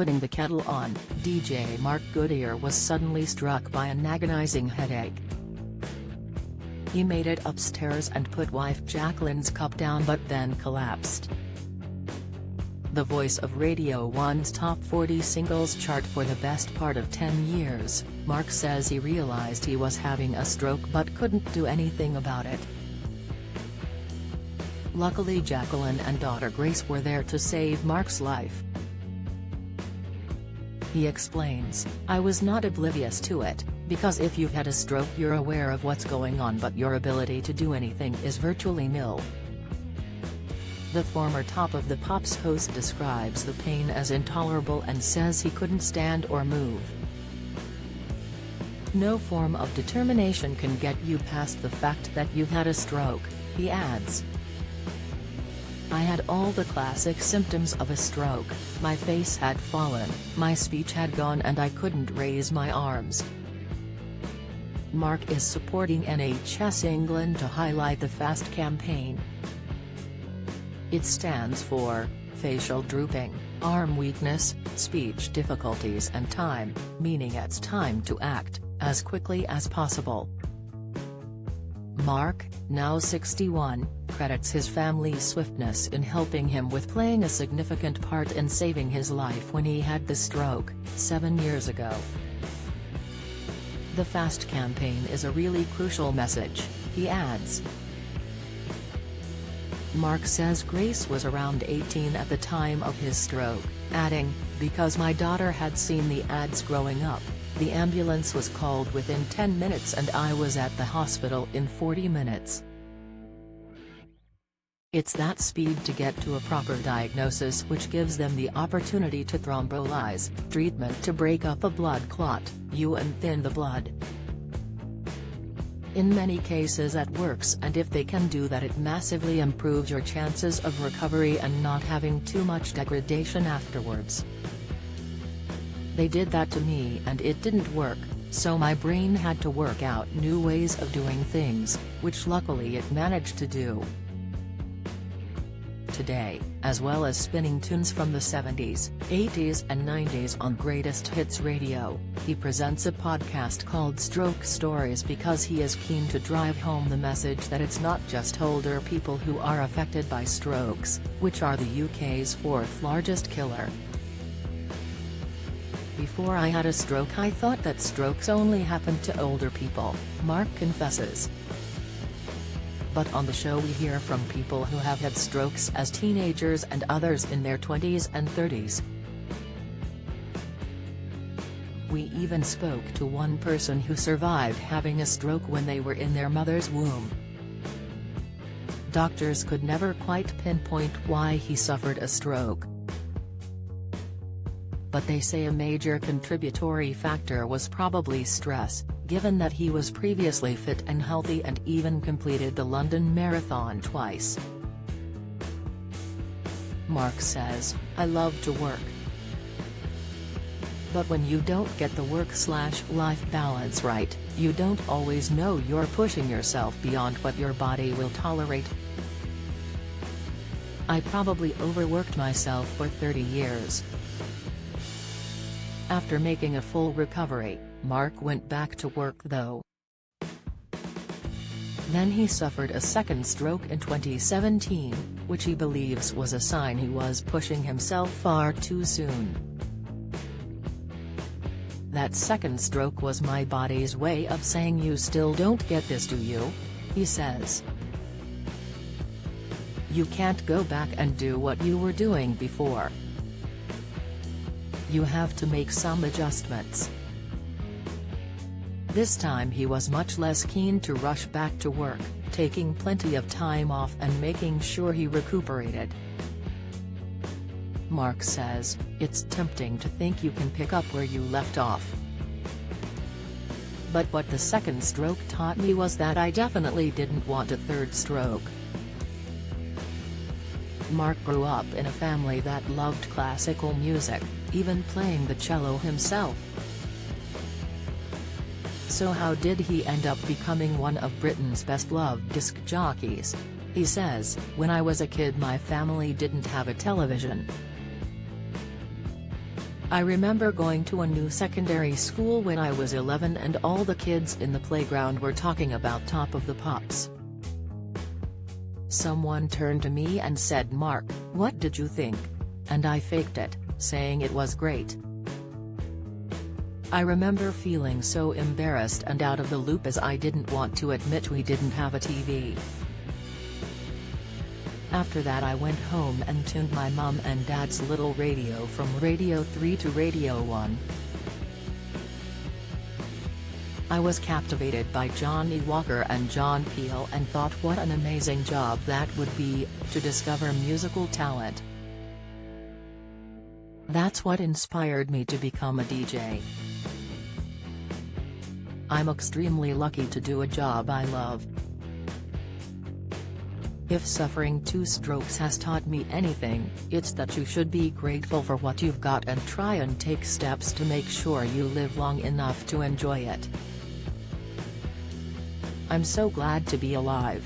putting the kettle on, DJ Mark Goodier was suddenly struck by an agonizing headache. He made it upstairs and put wife Jacqueline's cup down but then collapsed. The voice of Radio 1's Top 40 Singles chart for the best part of 10 years, Mark says he realized he was having a stroke but couldn't do anything about it. Luckily Jacqueline and daughter Grace were there to save Mark's life. He explains, "I was not oblivious to it, because if you've had a stroke you're aware of what's going on but your ability to do anything is virtually nil." The former Top of the Pops host describes the pain as intolerable and says he couldn't stand or move. "No form of determination can get you past the fact that you've had a stroke," he adds. "I had all the classic symptoms of a stroke, my face had fallen, my speech had gone and I couldn't raise my arms." Mark is supporting NHS England to highlight the FAST campaign. It stands for, facial drooping, arm weakness, speech difficulties and time, meaning it's time to act, as quickly as possible. Mark, now 61, credits his family's swiftness in helping him with playing a significant part in saving his life when he had the stroke, 7 years ago. "The FAST campaign is a really crucial message," he adds. Mark says Grace was around 18 at the time of his stroke, adding, "Because my daughter had seen the ads growing up, the ambulance was called within 10 minutes and I was at the hospital in 40 minutes. It's that speed to get to a proper diagnosis which gives them the opportunity to thrombolyze, treatment to break up a blood clot, and thin the blood. In many cases it works, and if they can do that it massively improves your chances of recovery and not having too much degradation afterwards. They did that to me and it didn't work, so my brain had to work out new ways of doing things, which luckily it managed to do." Today, as well as spinning tunes from the 70s, 80s and 90s on Greatest Hits Radio, he presents a podcast called Stroke Stories because he is keen to drive home the message that it's not just older people who are affected by strokes, which are the UK's fourth largest killer. "Before I had a stroke I thought that strokes only happened to older people," Mark confesses. But on the show we hear from people who have had strokes as teenagers and others in their 20s and 30s. We even spoke to one person who survived having a stroke when they were in their mother's womb. Doctors could never quite pinpoint why he suffered a stroke, but they say a major contributory factor was probably stress, given that he was previously fit and healthy and even completed the London Marathon twice. Mark says, "I love to work. But when you don't get the work/life balance right, you don't always know you're pushing yourself beyond what your body will tolerate. I probably overworked myself for 30 years." After making a full recovery, Mark went back to work though. Then he suffered a second stroke in 2017, which he believes was a sign he was pushing himself far too soon. "That second stroke was my body's way of saying you still don't get this, do you?" he says. "You can't go back and do what you were doing before. You have to make some adjustments." This time he was much less keen to rush back to work, taking plenty of time off and making sure he recuperated. Mark says, "It's tempting to think you can pick up where you left off. But what the second stroke taught me was that I definitely didn't want a third stroke." Mark grew up in a family that loved classical music, even playing the cello himself. So how did he end up becoming one of Britain's best-loved disc jockeys? He says, "When I was a kid my family didn't have a television. I remember going to a new secondary school when I was 11 and all the kids in the playground were talking about Top of the Pops. Someone turned to me and said, "Mark, what did you think?" And I faked it, saying it was great. I remember feeling so embarrassed and out of the loop as I didn't want to admit we didn't have a TV. After that I went home and tuned my mom and dad's little radio from Radio 3 to Radio 1. I was captivated by Johnny Walker and John Peel and thought what an amazing job that would be, to discover musical talent. That's what inspired me to become a DJ. I'm extremely lucky to do a job I love. If suffering 2 strokes has taught me anything, it's that you should be grateful for what you've got and try and take steps to make sure you live long enough to enjoy it. I'm so glad to be alive.